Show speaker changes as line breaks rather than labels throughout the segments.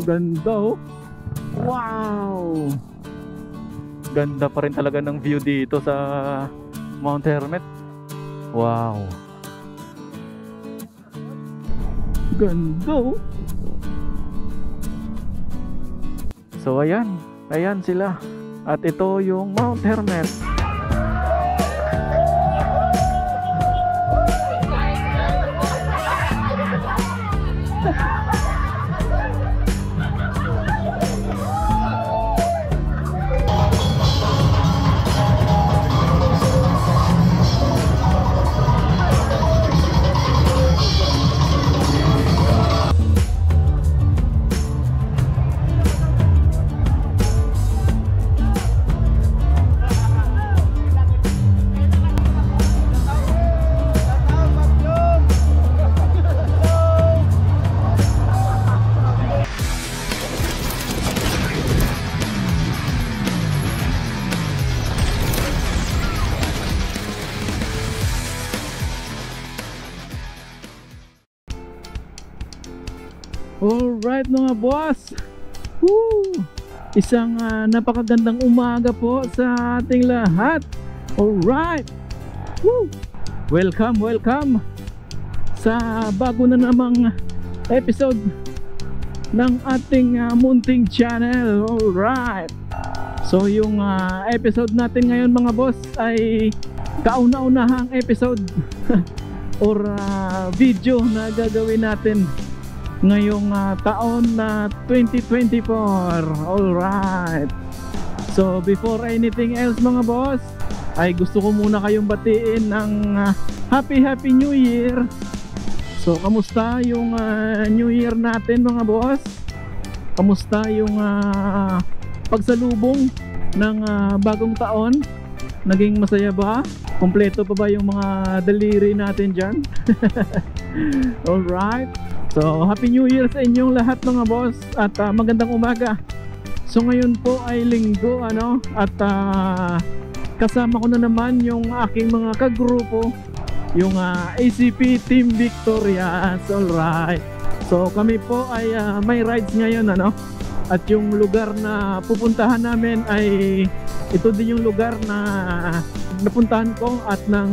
Ganda oh. Wow! Ganda pa rin talaga ng view dito sa Mount Hermit. Wow! Ganda oh. So ayan, ayan sila. At ito yung Mount Hermit. Alright mga boss, isang napakagandang umaga po sa ating lahat. Alright, welcome, welcome sa bago na namang episode ng ating munting channel. Alright, so yung episode natin ngayon mga boss ay kauna-unahang episode or video na gagawin natin ngayong taon na 2024. Alright, so before anything else mga boss, ay gusto ko muna kayong batiin ng Happy New Year. So kamusta yung New Year natin mga boss? Kamusta yung pagsalubong ng bagong taon? Naging masaya ba? Kompleto pa ba yung mga daliri natin dyan? Alright, so Happy New Year sa inyong lahat mga boss. At magandang umaga. So ngayon po ay linggo at kasama ko na naman yung aking mga kagrupo, yung ACP Team Victorias. Alright, so kami po ay may rides ngayon at yung lugar na pupuntahan namin ay ito din yung lugar na napuntahan ko at ng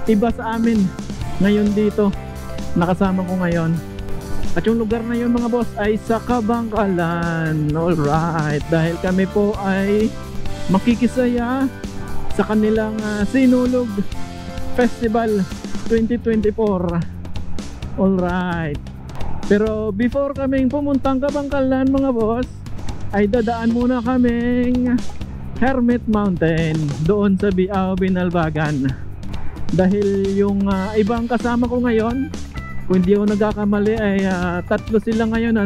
iba sa amin ngayon dito, nakasama ko ngayon. At yung lugar na yun mga boss ay sa Kabangkalan. Alright, dahil kami po ay makikisaya sa kanilang Sinulog Festival 2024. Alright, pero before kaming pumuntang Kabangkalan mga boss, ay dadaan muna kaming Hermit Mountain doon sa Biao, Binalbagan. Dahil yung ibang kasama ko ngayon, kung hindi ako nagkakamali ay tatlo sila ngayon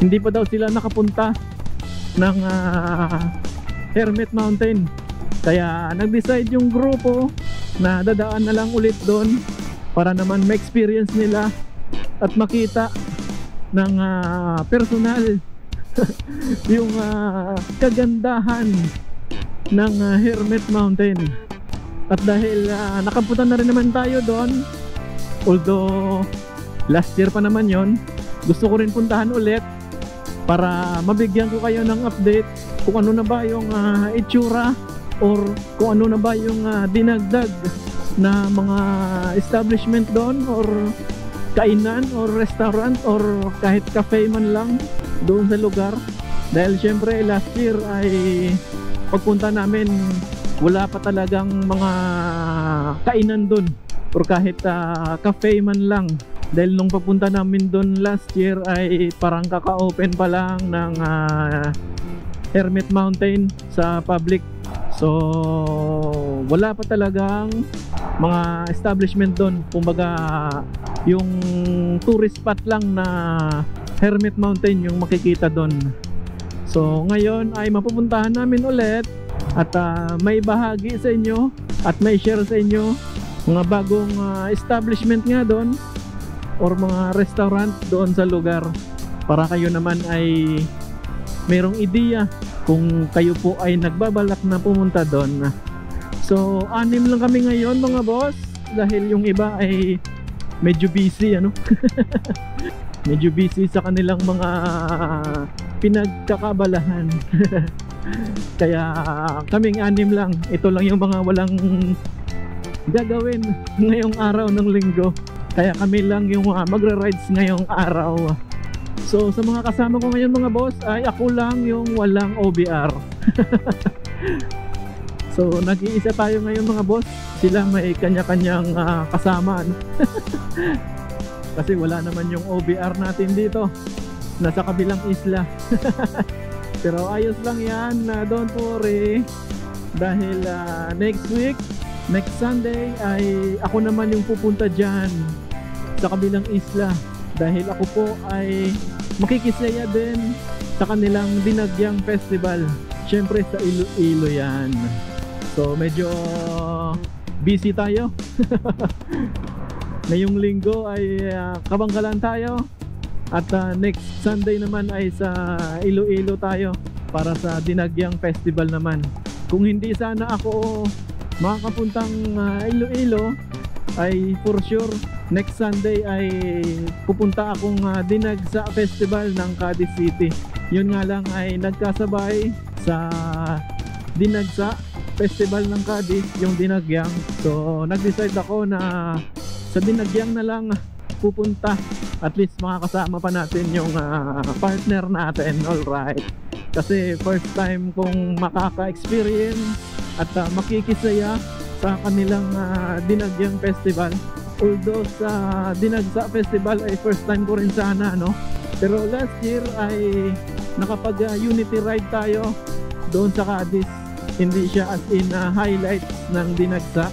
hindi pa daw sila nakapunta ng Hermit Mountain. Kaya nag-decide yung grupo na dadaan na lang ulit doon para naman ma-experience nila at makita ng personal yung kagandahan ng Hermit Mountain. At dahil nakapunta na rin naman tayo doon, although last year pa naman yon, gusto ko rin puntahan ulit para mabigyan ko kayo ng update kung ano na ba yung itsura or kung ano na ba yung dinagdag na mga establishment doon or kainan or restaurant or kahit cafe man lang doon sa lugar. Dahil syempre last year ay pagpunta namin wala pa talagang mga kainan doon or kahit cafe man lang. Dahil nung papunta namin doon last year ay parang kaka-open pa lang ng Hermit Mountain sa public. So wala pa talagang mga establishment doon. Kumbaga yung tourist spot lang na Hermit Mountain yung makikita doon. So ngayon ay mapupuntahan namin ulit at may bahagi sa inyo at may share sa inyo mga bagong establishment nga doon or mga restaurant doon sa lugar para kayo naman ay merong ideya kung kayo po ay nagbabalak na pumunta doon. So 6 lang kami ngayon mga boss dahil yung iba ay medyo busy medyo busy sa kanilang mga pinagkakabalahan. Kaya kaming anim lang, ito lang yung mga walang gagawin ngayong araw ng linggo. Kaya kami lang yung magra-rides ngayong araw. So sa mga kasama ko ngayon mga boss, ay ako lang yung walang OBR. So nag-iisa tayo ngayon mga boss. Sila may kanya-kanyang kasama. Kasi wala naman yung OBR natin dito. Nasa kabilang isla. Pero ayos lang yan, don't worry. Dahil next week, next Sunday ay ako naman yung pupunta dyan sa kabilang isla. Dahil ako po ay makikisaya din sa kanilang Dinagyang Festival. Syempre sa Iloilo yan. So medyo busy tayo. Ngayong linggo ay Kabangkalan tayo. At next Sunday naman ay sa Iloilo tayo para sa Dinagyang Festival naman. Kung hindi sana ako makakapuntang Iloilo, ay for sure next Sunday ay pupunta akong Dinagsa Festival ng Cadiz City. Yun nga lang ay nagkasabay sa Dinagsa Festival ng Cadiz, yung Dinagyang. So nag-decide ako na sa Dinagyang na lang pupunta. At least makakasama pa natin yung partner natin. Alright, kasi first time kong makaka-experience at makikisaya sa kanilang Dinagyang Festival. Although sa Dinagsa Festival ay first time ko rin sana, no? Pero last year ay nakapag unity ride tayo doon sa Cadiz. Hindi siya as in highlights ng Dinagsa.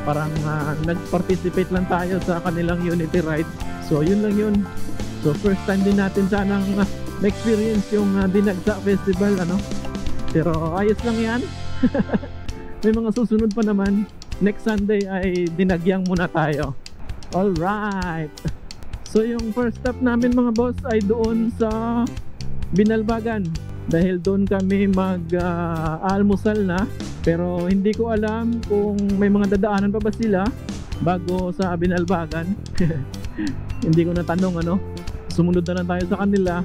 Parang nag-participate lang tayo sa kanilang unity ride. So yun lang yun. So first time din natin sanang ma-experience yung Dinagsa Festival, ano? Pero ayos lang yan. May mga susunod pa naman. Next Sunday ay Dinagyang muna tayo. Alright. So yung first stop namin mga boss ay doon sa Binalbagan. Dahil doon kami mag-almusal na. Pero hindi ko alam kung may mga dadaanan pa ba sila bago sa Binalbagan. Hindi ko natanong, ano. Sumunod na lang tayo sa kanila.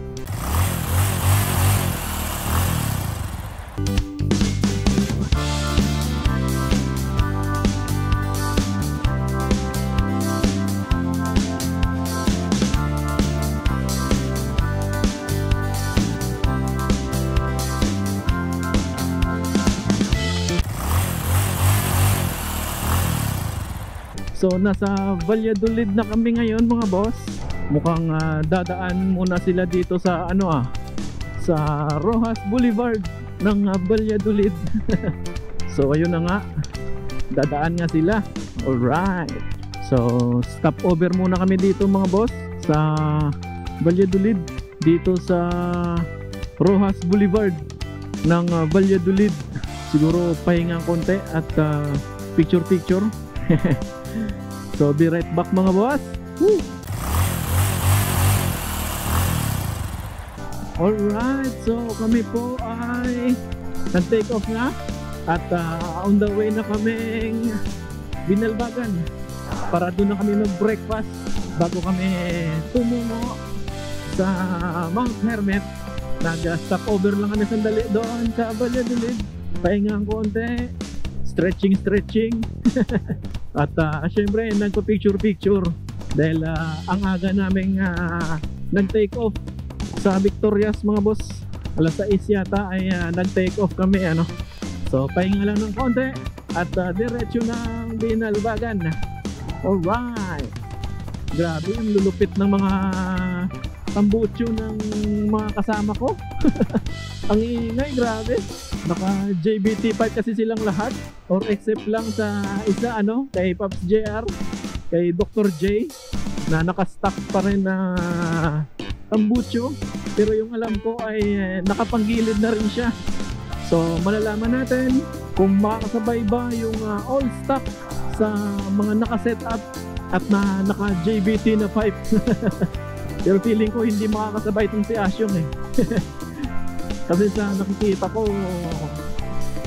So nasa Valladolid na kami ngayon mga boss. Mukhang dadaan muna sila dito sa sa Rojas Boulevard ng Valladolid. So ayun na nga, dadaan nga sila. Alright, so stop over muna kami dito mga boss sa Valladolid, dito sa Rojas Boulevard ng Valladolid. Siguro pahinga konti at picture. So be right back mga boss. Woo! Alright, so kami po ay nag-take off na. At on the way na kaming Binalbagan. Para doon na kami mag-breakfast bago kami tumungo sa Mount Hermit. Nag-stop over lang kami sandali doon sa Valladolid. Pahinga ang konti, stretching. At syempre nagpa-picture dahil ang aga naming nag-take off sa Victorias mga boss. Alas 6 yata ay nag-take off kami, ano. So pahinga lang ng konti at diretso ng Binalbagan. Alright, grabe ang lulupit ng mga tambucho ng mga kasama ko. Ang ingay, grabe. Naka JBT5 kasi silang lahat, or except lang sa isa, kay Pops JR, kay Dr. J, na naka-stock pa rin na tambucho. Pero yung alam ko ay nakapanggilid na rin siya. So malalaman natin kung makakasabay ba yung all stock sa mga naka-set up at naka JBT na 5. Pero feeling ko hindi makakasabay itong si Asyong eh. Kasi sa nakikita ko,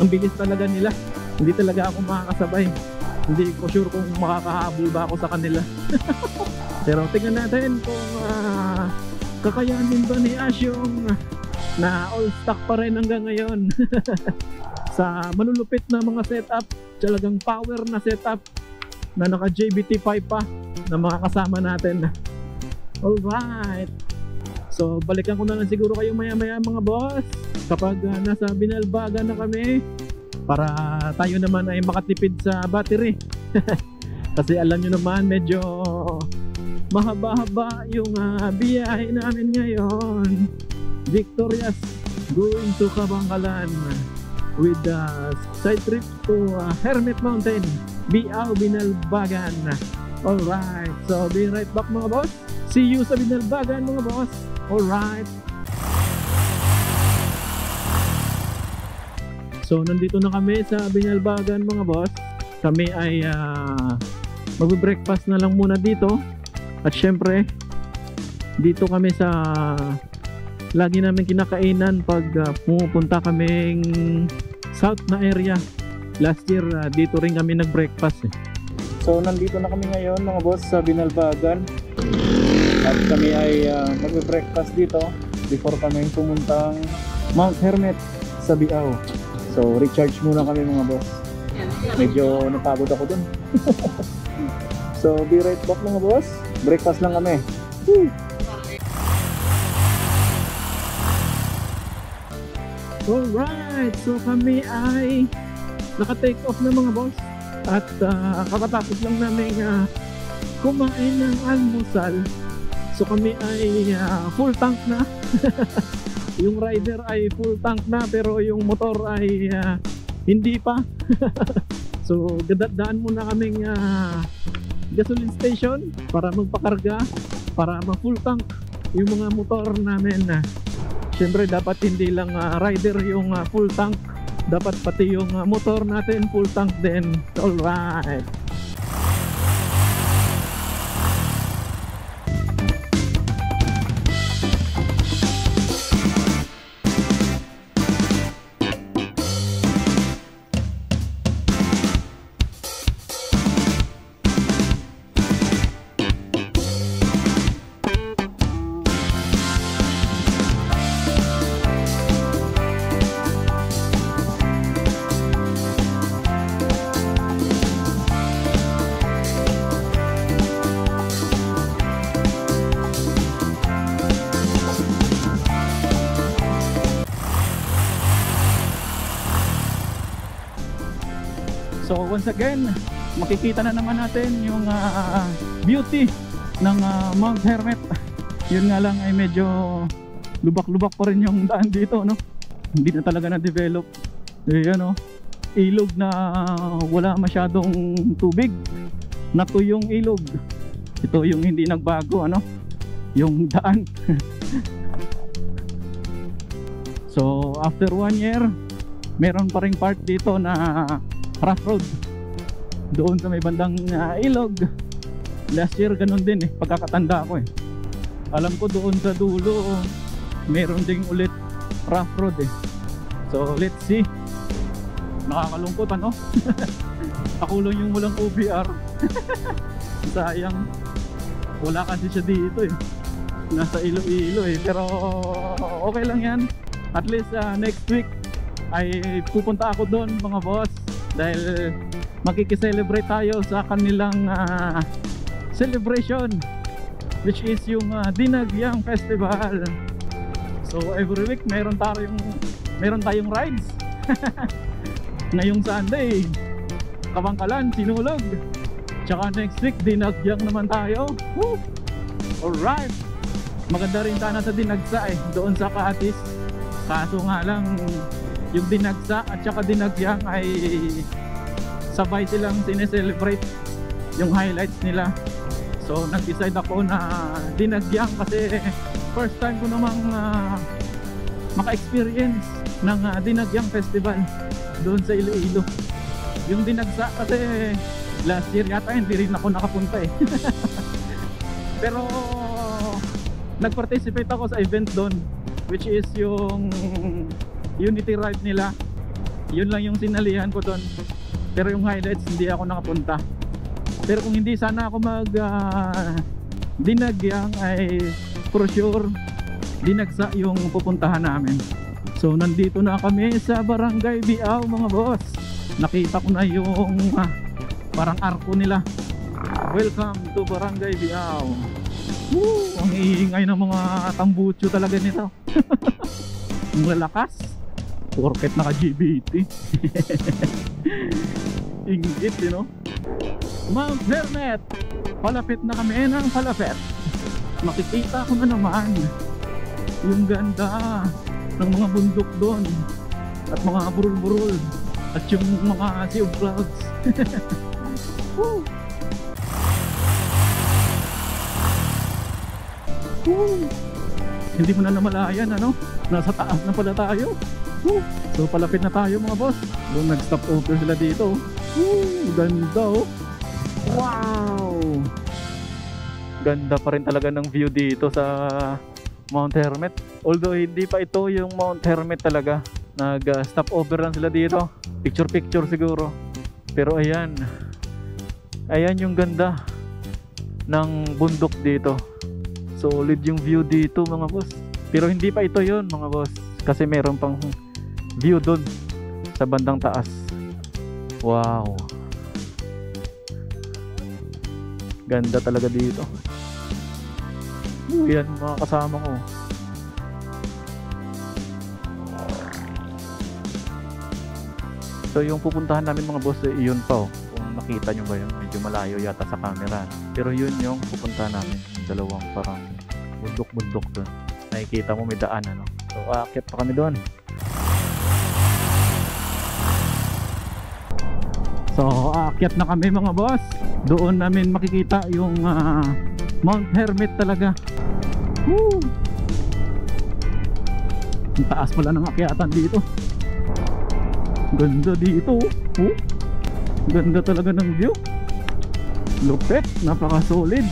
ang bilis talaga nila. Hindi talaga ako makakasabay. Hindi ko sure kung makakahabol ba ako sa kanila. Pero tingnan natin kung kakayanin ba ni Asyong na all stock pa rin hanggang ngayon sa malulupit na mga setup, talagang power na setup na naka JBT5 pa na mga kasama natin. Alright, so balikan ko na lang siguro kayo maya maya mga boss kapag nasa Binalbagan na kami para tayo naman ay makatipid sa battery. Kasi alam nyo naman medyo mahaba-haba yung biyahe namin ngayon. Victorious going to Kabangkalan with the side trip to Hermit Mountain, Biao, Binalbagan. Alright, so be right back mga boss. See you sa Binalbagan mga boss. Alright. So nandito na kami sa Binalbagan mga boss. Kami ay magbe-breakfast na lang muna dito. At syempre dito kami sa lagi namin kinakainan pag pumupunta kaming south na area. Last year dito rin kami nag-breakfast eh. So nandito na kami ngayon mga boss sa Binalbagan. At kami ay magbe-breakfast dito before kami pumuntang Mount Hermit sa Biao. So recharge muna kami mga boss. Medyo napagod ako dun. So be right back mga boss. Breakfast lang kami. Woo! Alright, so kami ay naka-take off na mga boss. At kakatapos lang namin kumain ng almusal. So kami ay full tank na. Yung rider ay full tank na pero yung motor ay hindi pa. So daan muna kaming gasoline station para magpakarga, para ma-full tank yung mga motor namin. Siyempre dapat hindi lang rider yung full tank, dapat pati yung motor natin full tank din. Alright. So once again, makikita na naman natin yung beauty ng Mount Hermit. Yun nga lang ay medyo lubak-lubak pa rin yung daan dito, no? Hindi na talaga na-develop. Ano, ilog na wala masyadong tubig. Nato yung ilog. Ito yung hindi nagbago, ano? Yung daan. So after 1 year, meron pa ring part dito na rough road doon sa may bandang ilog. Last year ganun din eh, pagkakatanda ko eh. Alam ko doon sa dulo meron ding ulit rough road eh. So let's see. Nakakalungkot ano. Ako lang yung walang OBR. Sayang, wala kasi siya dito eh, nasa Iloilo eh. Pero okay lang yan. At least next week ay pupunta ako doon mga boss, dahil makikiselebrate tayo sa kanilang celebration, which is yung Dinagyang Festival. So every week meron tayong rides. Ngayong Sunday Kabangkalan, Sinulog, tsaka next week Dinagyang naman tayo. Woo! Alright, maganda rin sana sa Dinagsa eh, doon sa Kaatis. Kaso nga lang yung Dinagsa at saka Dinagyang ay sabay silang sineselebrate yung highlights nila. So nag-decide ako na Dinagyang kasi first time ko namang maka-experience ng Dinagyang Festival doon sa Iloilo. Yung Dinagsa kasi last year yata hindi rin ako nakapunta eh. Pero nag-participate ako sa event doon, which is yung Unity Ride nila. Yun lang yung sinalihan ko doon. Pero yung highlights hindi ako nakapunta. Pero kung hindi sana ako mag Dinagyang ay for sure dinagsa yung pupuntahan namin. So nandito na kami sa Barangay Biao mga boss. Nakita ko na yung parang arko nila. Welcome to Barangay Biao. Woo! Ang iingay ng mga tambutso talaga nito. Ang lalakas. Porket naka GBT. Ingit, you know? Mount Hermit. Palapit na kami ng palapit. Makikita ko na naman yung ganda ng mga bundok doon at mga burul-burul at yung mga sea of clouds. Woo! Woo! Hindi mo na namalayan, ano? Nasa taas na pala tayo. Woo! So palapit na tayo mga boss. Doon nag-stop over sila dito. Woo! Ganda oh. Wow! Ganda pa rin talaga ng view dito sa Mount Hermit. Although hindi pa ito yung Mount Hermit talaga. Nag-stop over lang sila dito. Picture siguro. Pero ayan. Ayan yung ganda ng bundok dito. Solid yung view dito mga boss. Pero hindi pa ito yun mga boss. Kasi meron pang view doon sa bandang taas. Wow. Ganda talaga dito. Yan mga kasama ko. So yung pupuntahan namin mga boss, yun pa oh. Kung nakita nyo ba yun, medyo malayo yata sa camera. Pero yun yung pupuntahan namin. Dalawang parang bundok-bundok doon. Nakikita mo may daan ano. So aakyat pa kami doon. So aakyat na kami mga boss. Doon namin makikita yung Mount Hermit talaga. Woo! Ang taas pala ng akyatan dito. Ganda dito. Ganda talaga ng view. Lupit, napaka-solid.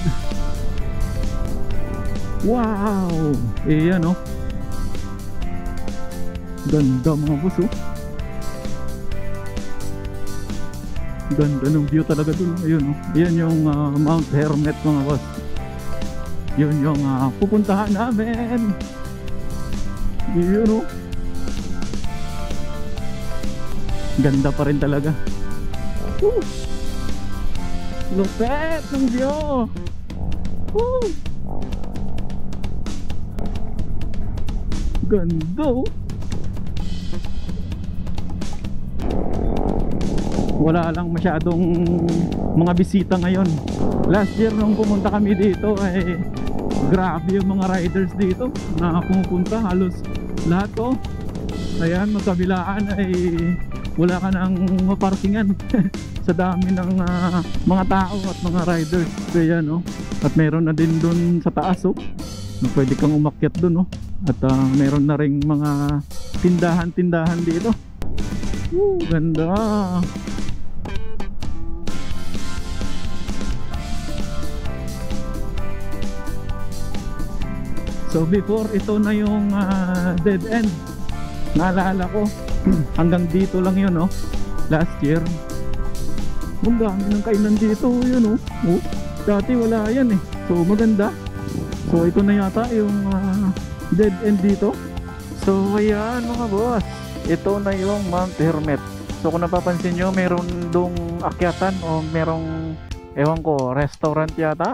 Wow! Ayan oh. Ganda mga boss oh. Ganda ng view talaga dun. Ayun oh. Ayan yung Mount Hermit mga boss. Yun yung pupuntahan namin. Yun oh. Ganda pa rin talaga. Woo! Lupet ng view. Woo! Ganda oh. Wala lang masyadong mga bisita ngayon. Last year nung pumunta kami dito ay grabe yung mga riders dito na pumupunta. Halos lahat oh. Ayan, magkabilaan ay wala ka nang maparkingan sa dami ng mga tao at mga riders. Ayan oh. At meron na din dun sa taas oh, na pwede kang umakyat dun oh. At meron na ring mga tindahan dito. Ganda. So before ito na yung dead end. Naalala ko hanggang dito lang yun oh. Last year. Ang dami ng kainan dito yun oh. Dati wala yan eh. So maganda. So ito na yata yung dead end dito. So ayan mga boss. Ito na yung Mount Hermit. So kung napapansin nyo, meron dong akyatan o merong ewan ko, restaurant yata.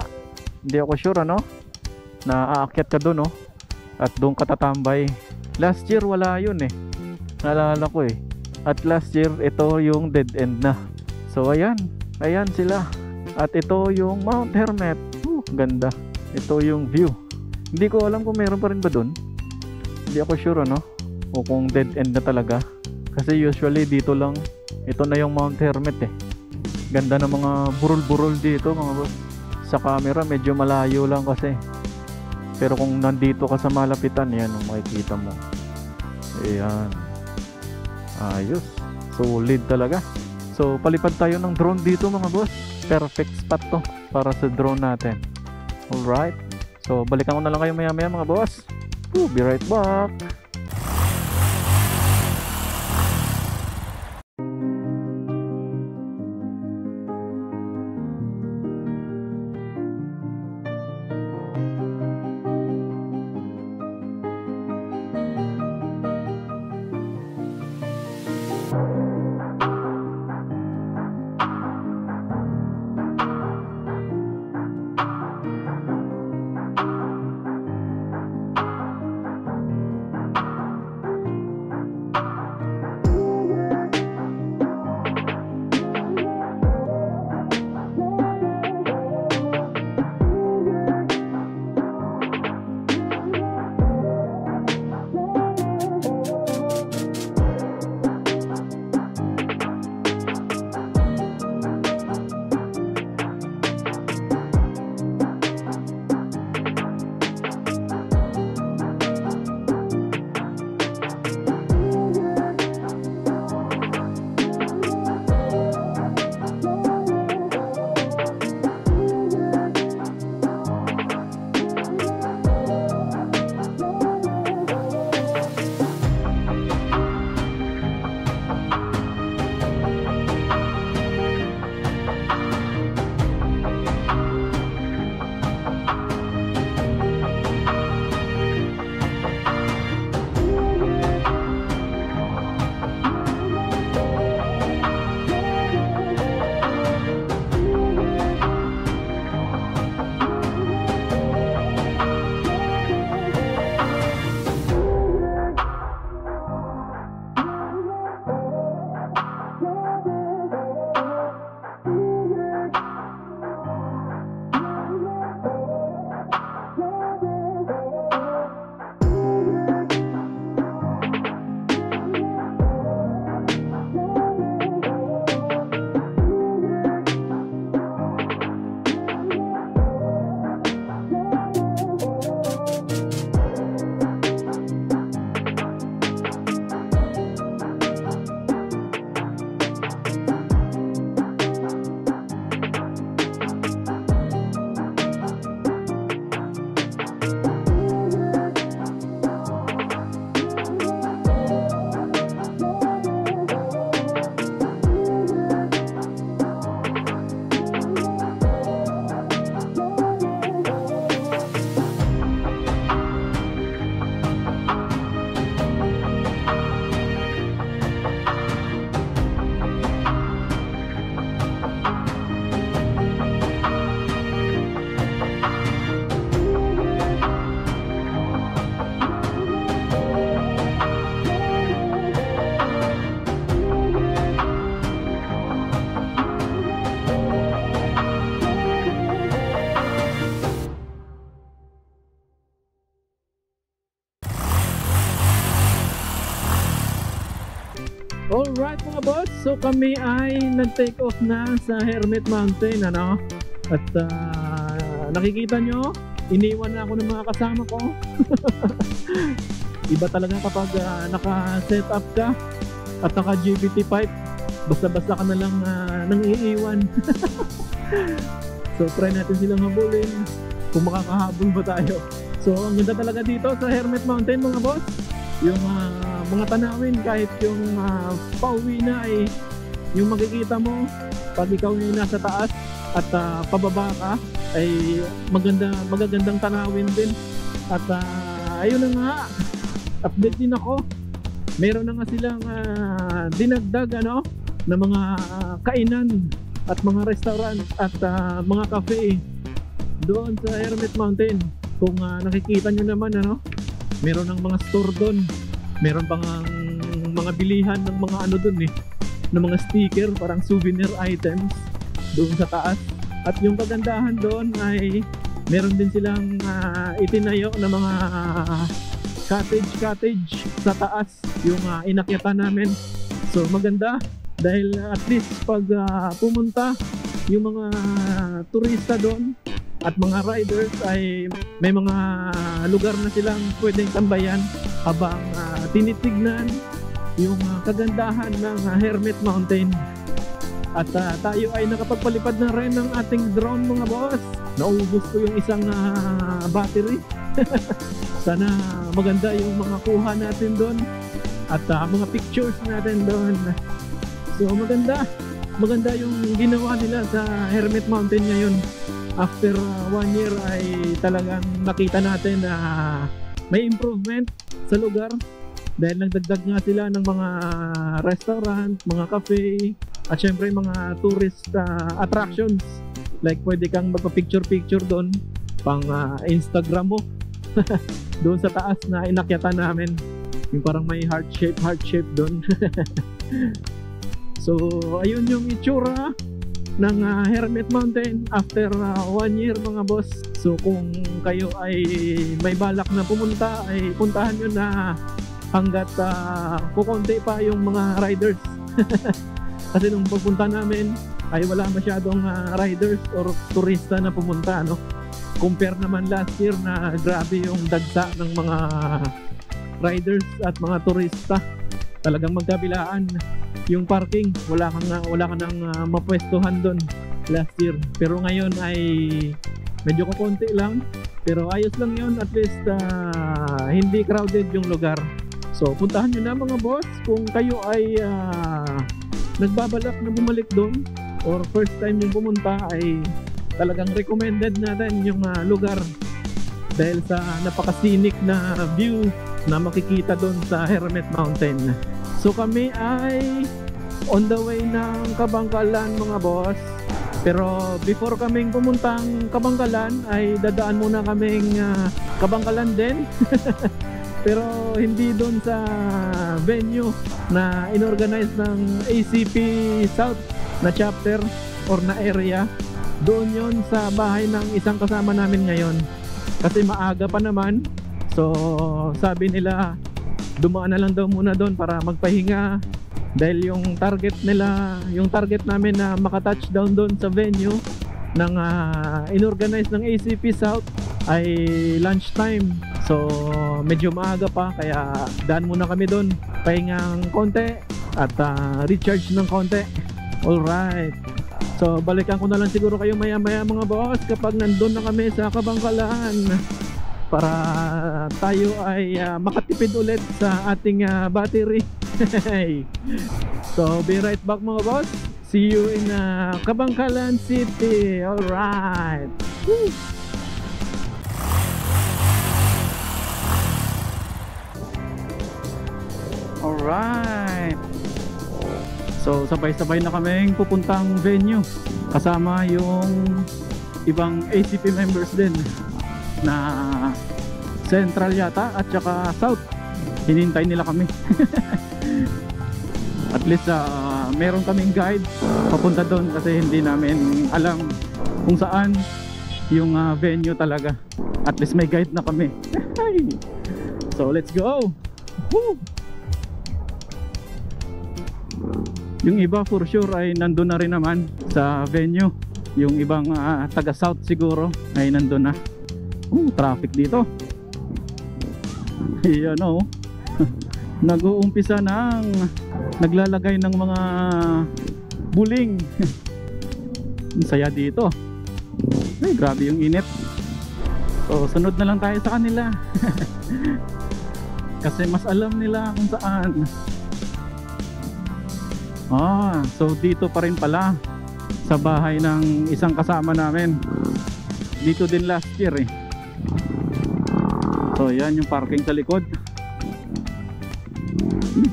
Hindi ako sure ano. Na aakyat ka dun oh. At doon ka tatambay. Last year wala yun eh. Naalala ko eh. At last year ito yung dead end na. So ayan. Ayan sila. At ito yung Mount Hermit. Ganda. Ito yung view. Hindi ko alam kung meron pa rin ba dun. Hindi ako sure ano. O kung dead end na talaga. Kasi usually dito lang. Ito na yung Mount Hermit eh. Ganda ng mga burol-burol dito mga boss. Sa camera medyo malayo lang kasi. Pero kung nandito ka sa malapitan, yan makikita mo. Ayan. Ayos. Solid talaga. So palipad tayo ng drone dito mga boss. Perfect spot to para sa drone natin. Alright. So balikan ko na lang kayo maya maya mga boss. Be right back. Alright mga boss, so kami ay nag-take off na sa Hermit Mountain, ano? At nakikita nyo, iniwan na ako ng mga kasama ko. Iba talaga kapag naka-set up ka at naka-GBT pipe, basta-basta ka na lang nang iiwan. So try natin silang habulin kung makakahabol ba tayo. So ang ganda talaga dito sa Hermit Mountain mga boss, yung mga tanawin, kahit yung pauwi na ay yung makikita mo pag ikaw ay nasa taas at pababa ka ay magagandang tanawin din. At ayun na nga, update din ako, meron na nga silang dinagdag ano na mga kainan at mga restaurant at mga cafe doon sa Hermit Mountain. Kung nakikita nyo naman ano, meron ng mga store doon, meron pang mga bilihan ng mga ano doon ng mga sticker, parang souvenir items doon sa taas. At yung kagandahan doon ay meron din silang itinayo na mga cottage sa taas, yung inakyatan namin. So maganda dahil at least pag pumunta yung mga turista doon at mga riders ay may mga lugar na silang pwedeng tambayan habang tinitignan yung kagandahan ng Hermit Mountain. At tayo ay nakapagpalipad na rin ng ating drone mga boss. Naubos ko yung isang battery. Sana maganda yung mga kuha natin doon at mga pictures natin doon. So maganda yung ginawa nila sa Hermit Mountain ngayon. After 1 year ay talagang nakita natin na may improvement sa lugar dahil nagdagdag nga sila ng mga restaurant, mga cafe at syempre mga tourist attractions, like pwede kang magpa-picture doon pang Instagram mo. Doon sa taas na inakyatan namin, yung parang may heart shape doon. So ayun yung itsura ng Hermit Mountain after 1 year mga boss. So kung kayo ay may balak na pumunta ay puntahan nyo na hanggat kukunti pa yung mga riders. Kasi nung pagpunta namin ay wala masyadong riders or turista na pumunta, no? Compare naman last year na grabe yung dagsa ng mga riders at mga turista. Talagang magkabilaan yung parking, wala ka nang mapwestuhan doon last year. Pero ngayon ay medyo kukunti lang, pero ayos lang yun, at least hindi crowded yung lugar. So puntahan nyo na mga boss kung kayo ay nagbabalak na bumalik doon or first time yung pumunta, ay talagang recommended natin yung lugar dahil sa napaka-scenic na view na makikita doon sa Hermit Mountain. So kami ay on the way ng Kabangkalan mga boss. Pero before kaming pumuntang Kabangkalan ay dadaan muna kaming Kabangkalan din. Pero hindi doon sa venue na inorganize ng ACP South na chapter or na area. Doon yon sa bahay ng isang kasama namin ngayon. Kasi maaga pa naman. So sabi nila dumaan na lang daw muna doon para magpahinga dahil yung target namin na maka-touchdown doon sa venue ng inorganize ng ACP South ay lunchtime. So medyo maaga pa, kaya daan muna kami doon, pahingang konti at recharge ng konti. Alright, so balikan ko na lang siguro kayo maya maya mga boss kapag nandun na kami sa Kabangkalan para tayo ay makatipid ulit sa ating battery. So be right back mga boss. See you in Kabangkalan City. Alright. Woo! Alright. So sabay-sabay na kaming pupuntang venue kasama yung ibang ACP members din na Central yata at saka South. Hinintay nila kami. At least meron kaming guide papunta doon kasi hindi namin alam kung saan yung venue talaga. At least may guide na kami. So let's go. Woo! Yung iba for sure ay nandun na rin naman sa venue. Yung ibang taga south siguro ay nandun na. Traffic dito. Ayan o. Nag-uumpisa ng naglalagay ng mga buling. Ang saya dito. Ay, grabe yung init. So sunod na lang tayo sa kanila. Kasi mas alam nila kung saan. So dito pa rin pala sa bahay ng isang kasama namin. Dito din last year eh. So yan yung parking sa likod.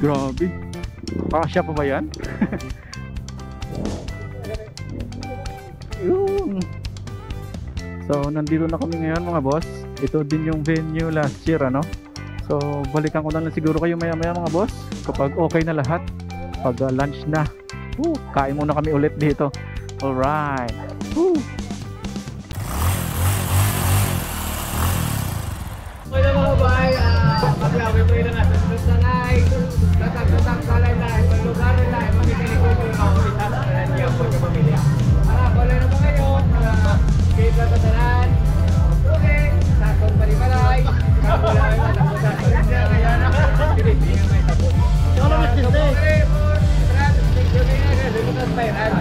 Grabe. Kasya pa ba yan? Yun. So nandito na kami ngayon mga boss. Ito din yung venue last year ano. So balikan ko na lang siguro kayo maya maya mga boss kapag okay na lahat. Pag lunch na. Kain muna kami ulit dito. Alright.
Okay na mga bay, pag-awin mo yun na nasunod na like, tatag-tatag salay na, ibang lugar na, ibang ikinikot yung mga itas na niya po yung pamilya. Wala na po kayo, kahit na tatanan, okay, sakon pa rin malay, wala na yung tapos sa salay kaya na, pinipigan may tapos. So, pag-awin mo, yung nga, lumutas pa yun.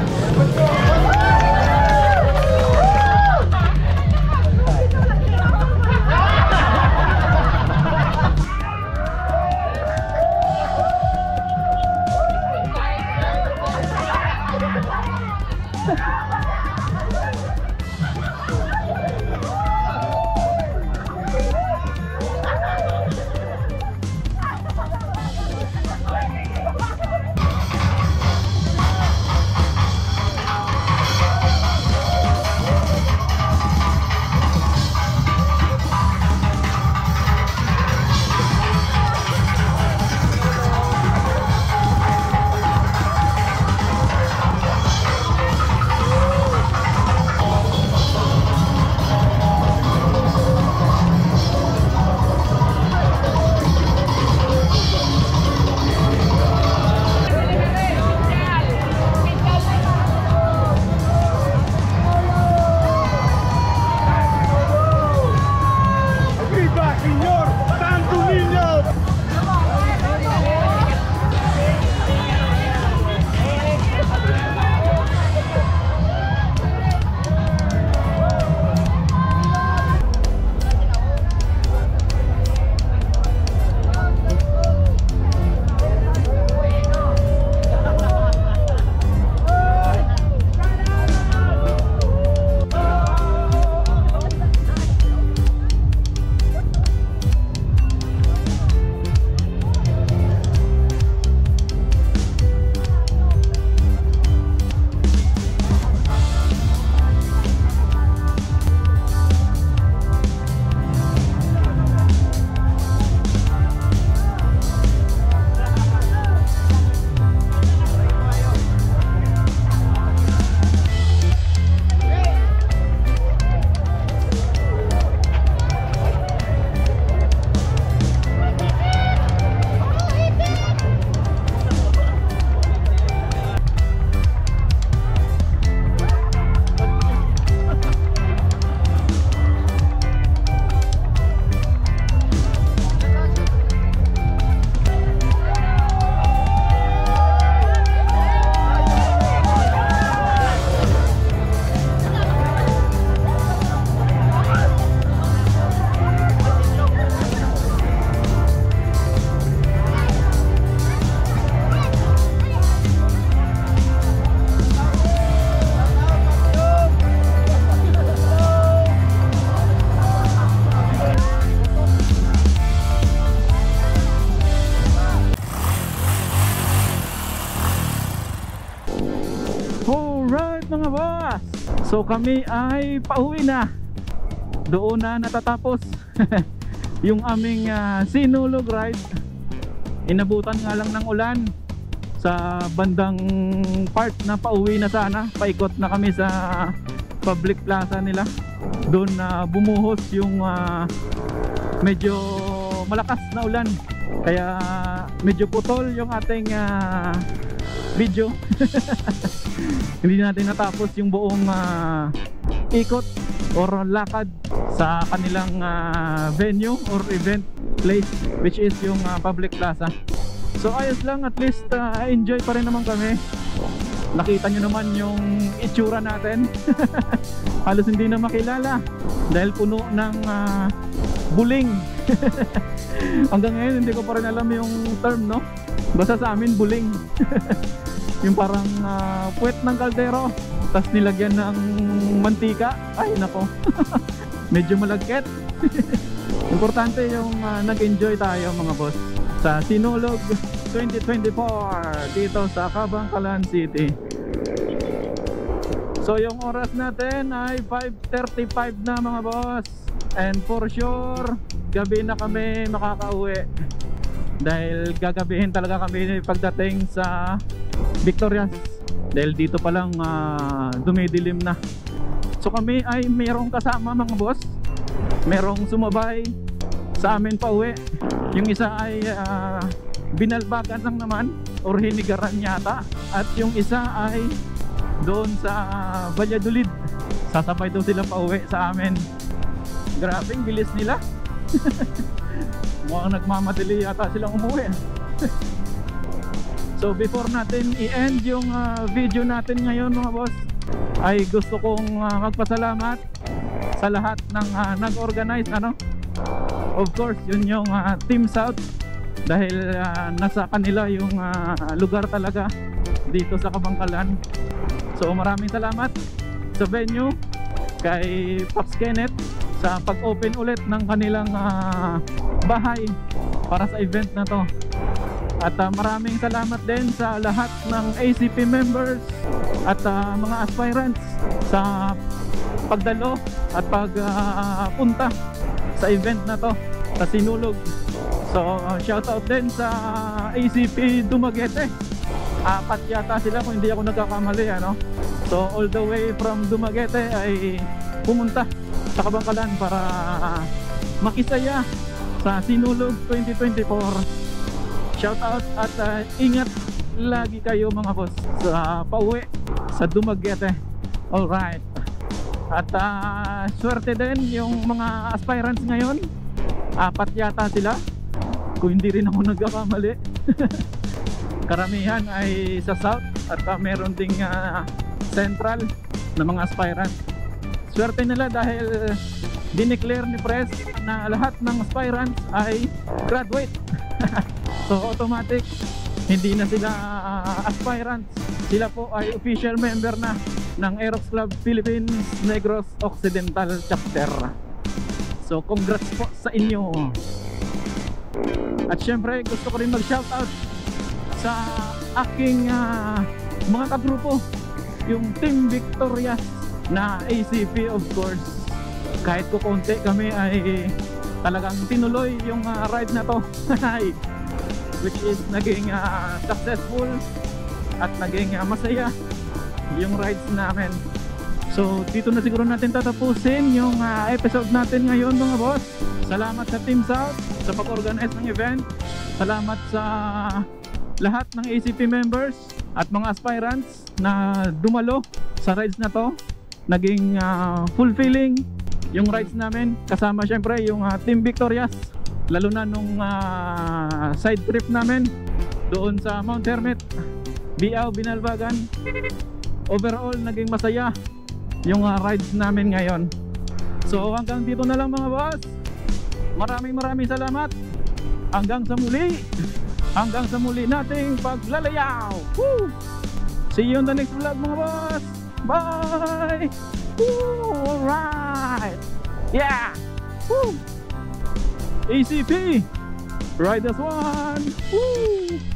mga boss. So kami ay pauwi na. Doon na natatapos yung aming sinulog ride. Inabutan nga lang ng ulan sa bandang part na pauwi na sana. Paikot na kami sa public plaza nila. Doon na bumuhos yung medyo malakas na ulan. Kaya medyo putol yung ating video. Hindi natin natapos yung buong ikot or lakad sa kanilang venue or event place, which is yung public plaza. So ayos lang, at least enjoy pa rin naman kami. Nakita nyo naman yung itsura natin. Halos hindi na makilala dahil puno ng buling. Hanggang ngayon hindi ko pa rin alam yung term, no? Basta sa amin buling. Yung parang puwet ng kaldero tapos nilagyan ng mantika. Ay nako. Medyo malagkit. Importante yung nag-enjoy tayo mga boss sa Sinulog 2024 dito sa Kabangkalan City. So yung oras natin ay 5:35 na mga boss, and for sure gabi na kami makakauwi dahil gagabihin talaga kami pagdating sa Victorias dahil dito pa lang dumidilim na. So kami ay mayroong kasama mga boss, merong sumabay sa amin pa uwi. Yung isa ay binalbagan lang naman or hinigaran yata, at yung isa ay doon sa Valladolid. Sasabay daw sila pa uwi sa amin. Grabing bilis nila. Mukhang nagmamadali yata silang umuwi. So before natin i-end yung video natin ngayon mga boss, ay gusto kong magpasalamat sa lahat ng nag-organize, of course yun yung Team South, dahil nasa kanila yung lugar talaga dito sa Kabangkalan. So maraming salamat sa venue, kay Pops Kenneth sa pag-open ulit ng kanilang bahay para sa event na to. At maraming salamat din sa lahat ng ACP members at mga aspirants sa pagdalo at pagpunta sa event na to sa Sinulog. So shoutout din sa ACP Dumaguete. Apat yata sila kung hindi ako nagkakamali, So all the way from Dumaguete ay pumunta sa Kabangkalan para makisaya sa Sinulog 2024. Shoutout at ingat lagi kayo mga boss sa pauwi sa Dumaguete. Alright. At swerte din yung mga aspirants ngayon. Apat yata sila kung hindi rin ako nagkakamali. Karamihan ay sa South at meron ding Central na mga aspirant. Swerte nila dahil dineclare ni Press na lahat ng aspirants ay graduate. So automatic hindi na sila aspirants, sila po ay official member na ng Aerox Club Philippines Negros Occidental Chapter. So congrats po sa inyo. At syempre gusto ko rin mag-shoutout sa aking mga kagrupo, yung Team Victorias na ACP of course. Kahit ko konti kami ay talagang tinuloy yung ride na to. Which is naging successful at naging masaya yung rides namin. So dito na siguro natin tatapusin yung episode natin ngayon mga boss. Salamat sa Team South sa pag-organize ng event. Salamat sa lahat ng ACP members at mga aspirants na dumalo sa rides na to. Naging fulfilling yung rides namin, kasama syempre yung Team Victorias, lalo na nung side trip namin doon sa Mount Hermit, Biao, Binalbagan. Overall naging masaya yung rides namin ngayon. So hanggang dito na lang mga boss. Maraming salamat. Hanggang sa muli nating paglalayaw. Woo! See you on the next vlog mga boss. Bye. Woo! Alright. Yeah. Woo! ACP Ride as one. Woo!